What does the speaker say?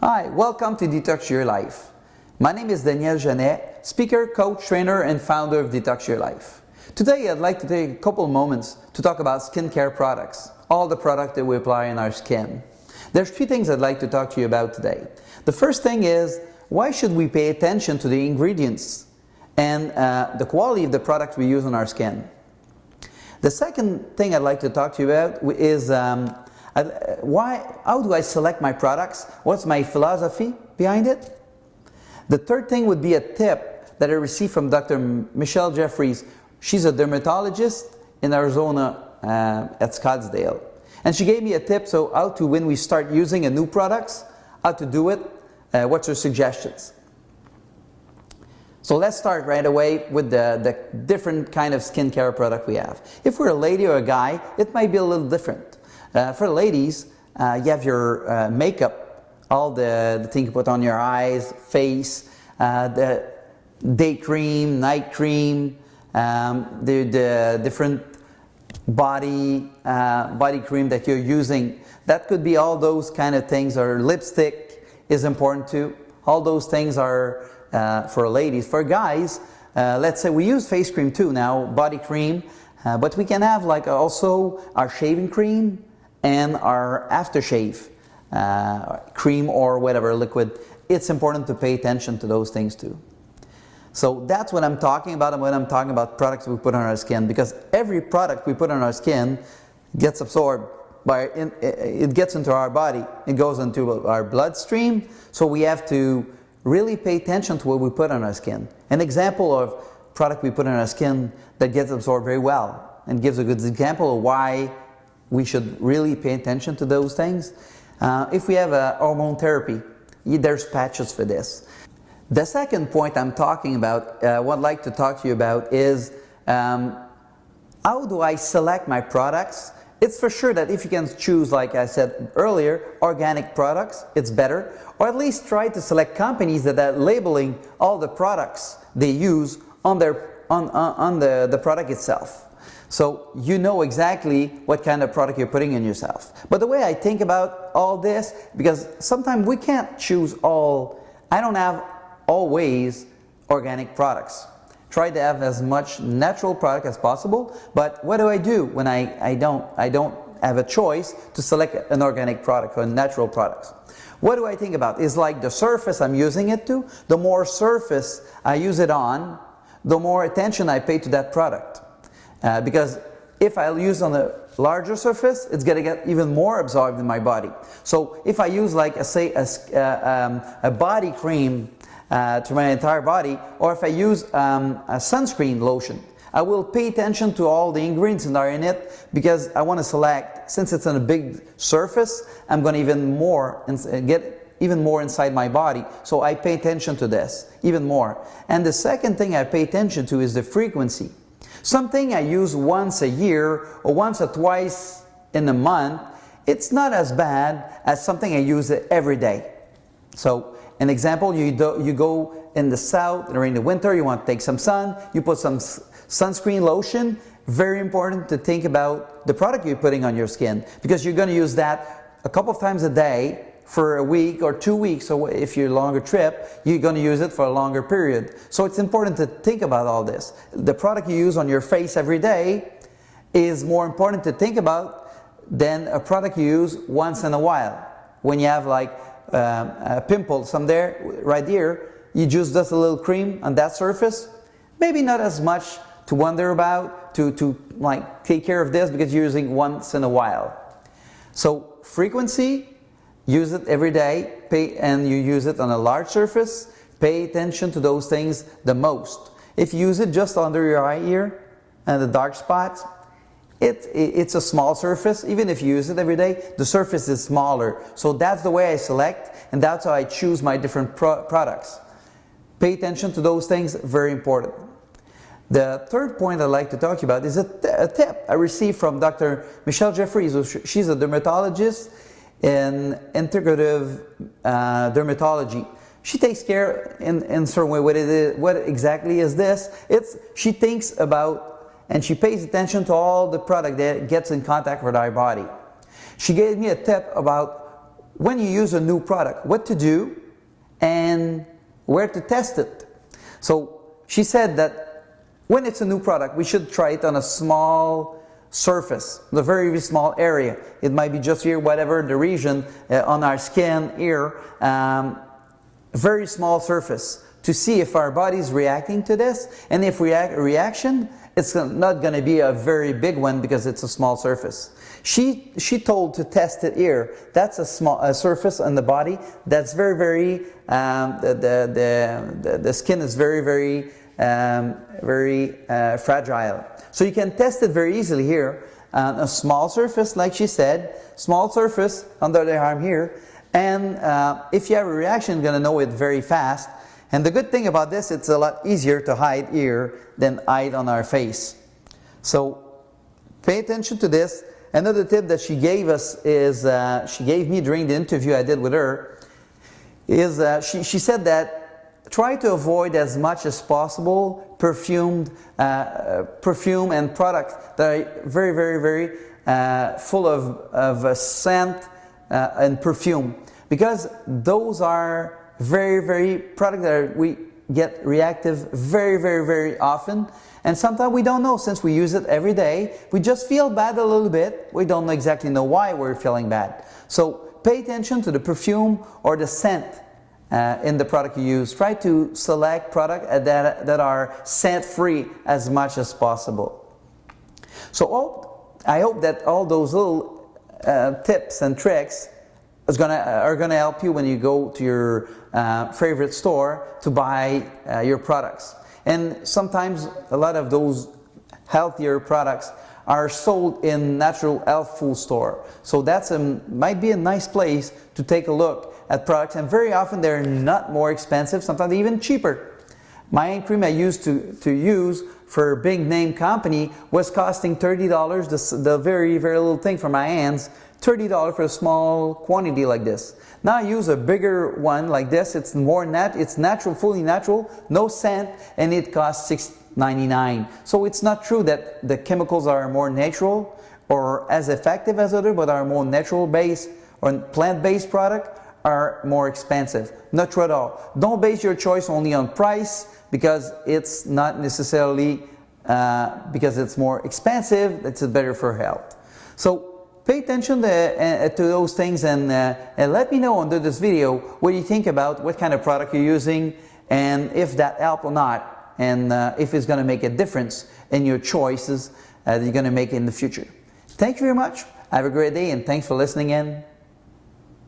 Hi, welcome to Detox Your Life. My name is Daniel Genet, speaker, coach, trainer, and founder of Detox Your Life. Today I'd like to take a couple moments to talk about skincare products, all the products that we apply in our skin. There's three things I'd like to talk to you about today. The first thing is, why should we pay attention to the ingredients and the quality of the products we use on our skin? The second thing I'd like to talk to you about is how do I select my products? What's my philosophy behind it? The third thing would be a tip that I received from Dr. Michelle Jeffries. She's a dermatologist in Arizona at Scottsdale. And she gave me a tip, so how to, when we start using a new products, how to do it, what's her suggestions. So let's start right away with the different kind of skincare product we have. If we're a lady or a guy, it might be a little different. For ladies, you have your makeup, all the things you put on your eyes, face, the day cream, night cream, the different body cream that you're using. That could be all those kind of things, or lipstick is important too. All those things are for ladies. For guys, let's say we use face cream too now, body cream, but we can have like also our shaving cream and our aftershave cream or whatever liquid. It's important to pay attention to those things too. So that's what I'm talking about when I'm talking about products we put on our skin, because every product we put on our skin gets absorbed by it gets into our body, it goes into our bloodstream, so we have to really pay attention to what we put on our skin. An example of product we put on our skin that gets absorbed very well and gives a good example of why we should really pay attention to those things. If we have a hormone therapy, there's patches for this. The second point I'm talking about, what I'd like to talk to you about is how do I select my products? It's for sure that if you can choose, like I said earlier, organic products, it's better. Or at least try to select companies that are labeling all the products they use on the product itself. So you know exactly what kind of product you're putting in yourself. But the way I think about all this, because sometimes we can't choose all, I don't have always organic products. Try to have as much natural product as possible, but what do I do when I don't have a choice to select an organic product or a natural product? What do I think about? It's like the surface I'm using it to. The more surface I use it on, the more attention I pay to that product. Because if I use on a larger surface, it's going to get even more absorbed in my body. So if I use, like say a body cream to my entire body, or if I use a sunscreen lotion, I will pay attention to all the ingredients that are in it, because I want to select, since it's on a big surface, I'm going to get even more inside my body. So I pay attention to this even more. And the second thing I pay attention to is the frequency. Something I use once a year or once or twice in a month, it's not as bad as something I use every day. So an example, you go in the south during the winter, you want to take some sun, you put some sunscreen lotion. Very important to think about the product you're putting on your skin, because you're going to use that a couple of times a day for a week or 2 weeks. So if you're a longer trip, you're going to use it for a longer period. So it's important to think about all this. The product you use on your face every day is more important to think about than a product you use once in a while. When you have like a pimple right here, you just dust a little cream on that surface. Maybe not as much to wonder about, to like take care of this, because you're using once in a while. So frequency, use it every day, and you use it on a large surface, pay attention to those things the most. If you use it just under your eye here and the dark spots, it's a small surface. Even if you use it every day, the surface is smaller. So that's the way I select, and that's how I choose my different products. Pay attention to those things, very important. The third point I'd like to talk about is a tip I received from Dr. Michelle Jeffries. She's a dermatologist in integrative dermatology. She takes care in a certain way. What exactly is this? She thinks about and she pays attention to all the product that gets in contact with our body. She gave me a tip about when you use a new product, what to do and where to test it. So she said that when it's a new product, we should try it on a small surface, a very, very small area. It might be just here, whatever the region on our skin, here, very small surface, to see if our body is reacting to this. And if reaction, it's not going to be a very big one because it's a small surface. She told to test it here. That's a surface on the body that's very, very, the skin is very, very, fragile. So you can test it very easily here. A small surface, like she said, small surface under the arm here. And if you have a reaction, you're going to know it very fast. And the good thing about this, it's a lot easier to hide here than hide on our face. So pay attention to this. Another tip that she gave us is, she gave me during the interview I did with her, is she said that try to avoid as much as possible perfume and products that are very, very, very full of scent and perfume, because those are very, very products that we get reactive very, very, very often. And sometimes we don't know, since we use it every day, we just feel bad a little bit. We don't exactly know why we're feeling bad. So pay attention to the perfume or the scent in the product you use. Try to select products that are scent-free as much as possible. So I hope that all those little tips and tricks are gonna help you when you go to your favorite store to buy your products. And sometimes a lot of those healthier products are sold in natural health food store. So that's might be a nice place to take a look at products. And very often they're not more expensive, sometimes even cheaper. My hand cream I used to use for a big name company was costing $30, the very, very little thing for my hands, $30 for a small quantity like this. Now I use a bigger one like this. It's it's natural, fully natural, no scent, and it costs $6.99. So it's not true that the chemicals are more natural or as effective as others, but are more natural based or plant-based product are more expensive. Not true at all. Don't base your choice only on price, because it's not necessarily because it's more expensive, it's better for health. So pay attention to those things, and let me know under this video what you think about what kind of product you're using, and if that helped or not, and if it's going to make a difference in your choices that you're going to make in the future. Thank you very much. Have a great day, and thanks for listening in.